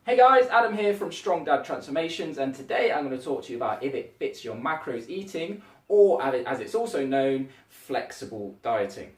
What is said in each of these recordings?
Hey guys, Adam here from Strong Dad Transformations, and today I'm going to talk to you about if it fits your macros eating, or as it's also known, flexible dieting.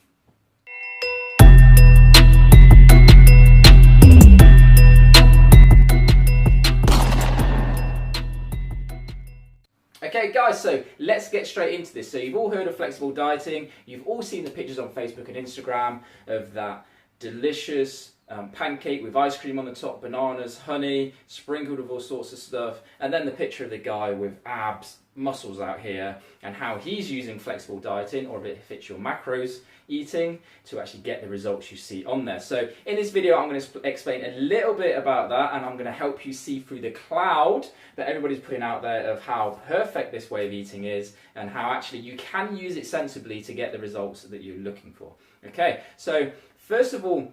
Okay guys, so let's get straight into this. So you've all heard of flexible dieting, you've all seen the pictures on Facebook and Instagram of that delicious pancake with ice cream on the top, bananas, honey, sprinkled with all sorts of stuff, and then the picture of the guy with abs, muscles out here, and how he's using flexible dieting, or if it fits your macros eating, to actually get the results you see on there. So in this video I'm going to explain a little bit about that, and I'm going to help you see through the cloud that everybody's putting out there of how perfect this way of eating is, and how actually you can use it sensibly to get the results that you're looking for. Okay, so first of all,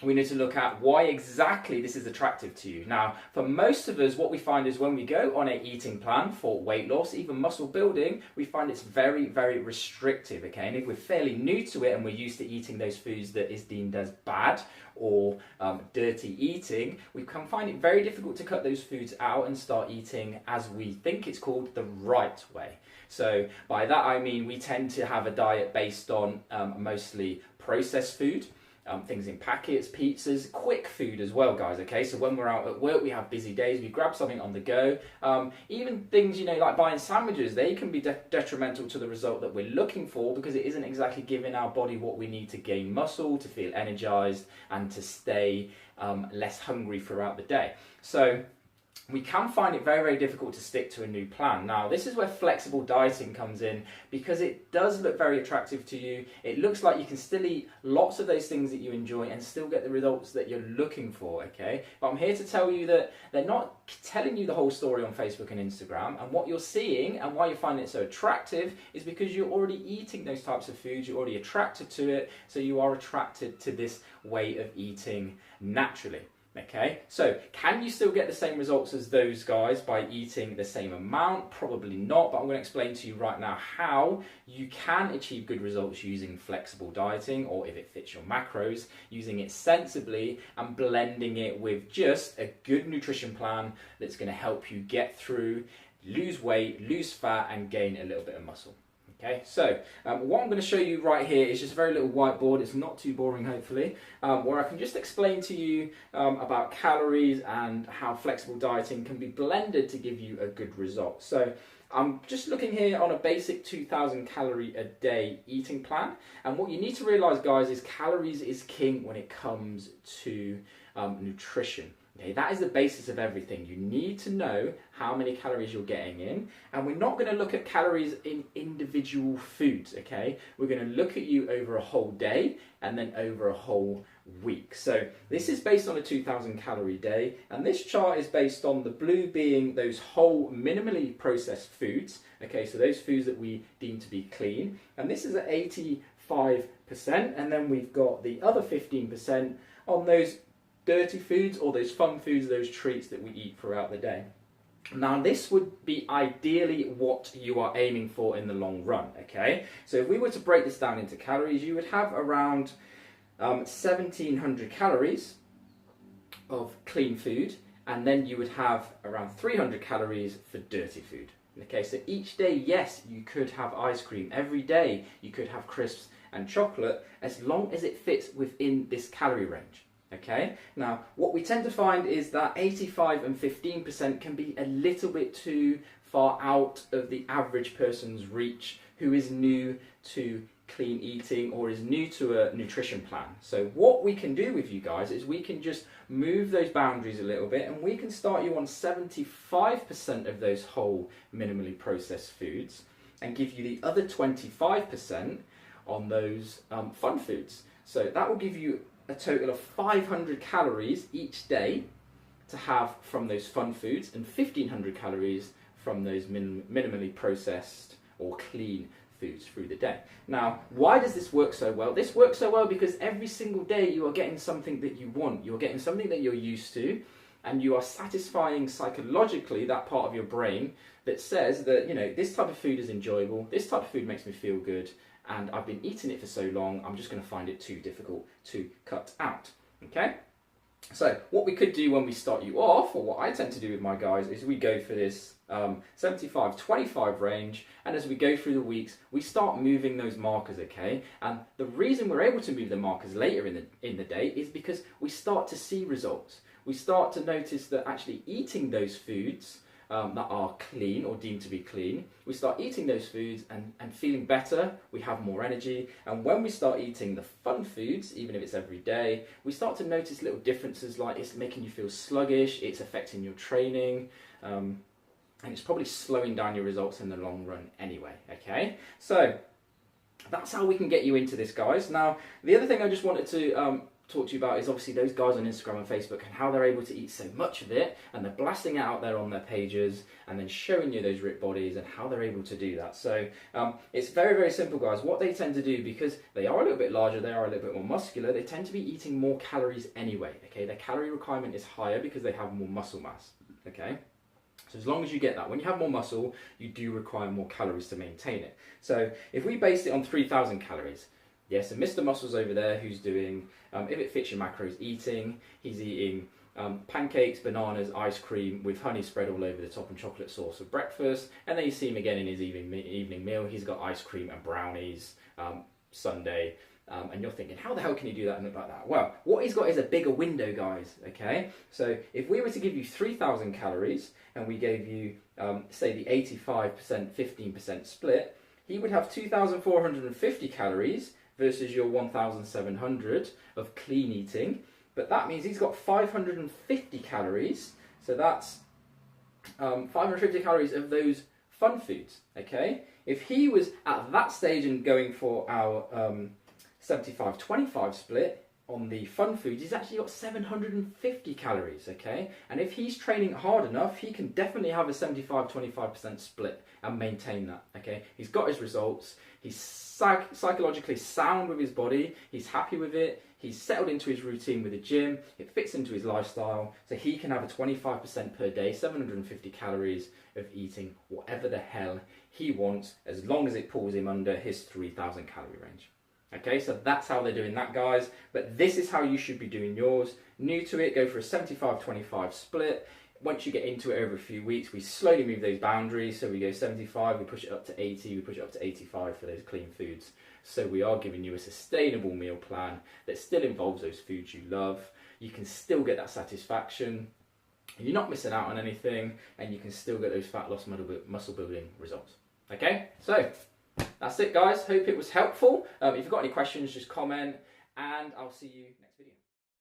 we need to look at why exactly this is attractive to you. Now, for most of us, what we find is when we go on an eating plan for weight loss, even muscle building, we find it's very, very restrictive, okay? And if we're fairly new to it and we're used to eating those foods that is deemed as bad or dirty eating, we can find it very difficult to cut those foods out and start eating, as we think it's called, the right way. So by that I mean we tend to have a diet based on mostly processed food, things in packets, pizzas, quick food as well, guys, okay? So when we're out at work, we have busy days, we grab something on the go. Even things, you know, like buying sandwiches, they can be detrimental to the result that we're looking for, because it isn't exactly giving our body what we need to gain muscle, to feel energized, and to stay less hungry throughout the day. So we can find it very, very difficult to stick to a new plan. Now, this is where flexible dieting comes in, because it does look very attractive to you. It looks like you can still eat lots of those things that you enjoy and still get the results that you're looking for, okay? But I'm here to tell you that they're not telling you the whole story on Facebook and Instagram, and what you're seeing and why you're finding it so attractive is because you're already eating those types of foods, you're already attracted to it, so you are attracted to this way of eating naturally. Okay, so can you still get the same results as those guys by eating the same amount? Probably not, but I'm going to explain to you right now how you can achieve good results using flexible dieting, or if it fits your macros, using it sensibly and blending it with just a good nutrition plan that's going to help you get through, lose weight, lose fat, and gain a little bit of muscle. Okay, so what I'm going to show you right here is just a very little whiteboard. It's not too boring, hopefully, where I can just explain to you about calories and how flexible dieting can be blended to give you a good result. So I'm just looking here on a basic 2,000 calorie a day eating plan. And what you need to realize, guys, is calories is king when it comes to nutrition. Okay, that is the basis of everything. You need to know how many calories you're getting in, and we're not going to look at calories in individual foods, okay? We're going to look at you over a whole day and then over a whole week. So this is based on a 2,000 calorie day, and this chart is based on the blue being those whole minimally processed foods, okay? So those foods that we deem to be clean, and this is at 85%, and then we've got the other 15% on those dirty foods, or those fun foods, those treats that we eat throughout the day. Now, this would be ideally what you are aiming for in the long run, okay? So if we were to break this down into calories, you would have around 1,700 calories of clean food, and then you would have around 300 calories for dirty food. Okay, so each day, yes, you could have ice cream. Every day, you could have crisps and chocolate, as long as it fits within this calorie range. Okay, now what we tend to find is that 85 and 15% can be a little bit too far out of the average person's reach who is new to clean eating or is new to a nutrition plan. So what we can do with you guys is we can just move those boundaries a little bit, and we can start you on 75% of those whole minimally processed foods and give you the other 25% on those fun foods. So that will give you a total of 500 calories each day to have from those fun foods, and 1,500 calories from those minimally processed or clean foods through the day. Now, why does this work so well? This works so well because every single day you are getting something that you want. You're getting something that you're used to, and you are satisfying psychologically that part of your brain that says that, you know, this type of food is enjoyable, this type of food makes me feel good, and I've been eating it for so long, I'm just going to find it too difficult to cut out. Okay? So what we could do when we start you off, or what I tend to do with my guys, is we go for this 75-25 range, and as we go through the weeks, we start moving those markers, okay? And the reason we're able to move the markers later in the day is because we start to see results. We start to notice that actually eating those foods that are clean or deemed to be clean, we start eating those foods and feeling better, we have more energy, and when we start eating the fun foods, even if it's every day, we start to notice little differences, like it's making you feel sluggish, it's affecting your training, and it's probably slowing down your results in the long run anyway, okay? So that's how we can get you into this, guys. Now, the other thing I just wanted to talk to you about is obviously those guys on Instagram and Facebook and how they're able to eat so much of it, and they're blasting it out there on their pages and then showing you those ripped bodies and how they're able to do that. So it's very, very simple, guys. What they tend to do, because they are a little bit larger, they are a little bit more muscular, they tend to be eating more calories anyway, okay? Their calorie requirement is higher because they have more muscle mass, okay? So as long as you get that, when you have more muscle, you do require more calories to maintain it. So if we based it on 3,000 calories, yes, and Mr. Muscle's over there who's doing, if it fits your macros, he's eating pancakes, bananas, ice cream with honey spread all over the top and chocolate sauce for breakfast. And then you see him again in his evening meal. He's got ice cream and brownies Sunday. And you're thinking, how the hell can you do that and look like that? Well, what he's got is a bigger window, guys, okay? So if we were to give you 3,000 calories and we gave you, say, the 85%, 15% split, he would have 2,450 calories versus your 1,700 of clean eating. But that means he's got 550 calories. So that's 550 calories of those fun foods, okay? If he was at that stage and going for our 75-25 split on the fun foods, he's actually got 750 calories, okay? And if he's training hard enough, he can definitely have a 75-25% split and maintain that, okay? He's got his results, he's psychologically sound with his body, he's happy with it, he's settled into his routine with the gym, it fits into his lifestyle, so he can have a 25% per day, 750 calories of eating whatever the hell he wants, as long as it pulls him under his 3,000 calorie range. Okay, so that's how they're doing that, guys. But this is how you should be doing yours. New to it, go for a 75-25 split. Once you get into it over a few weeks, we slowly move those boundaries. So we go 75, we push it up to 80, we push it up to 85 for those clean foods. So we are giving you a sustainable meal plan that still involves those foods you love. You can still get that satisfaction. You're not missing out on anything, and you can still get those fat loss muscle building results. Okay, so that's it, guys. Hope it was helpful. If you've got any questions, just comment, and I'll see you next video.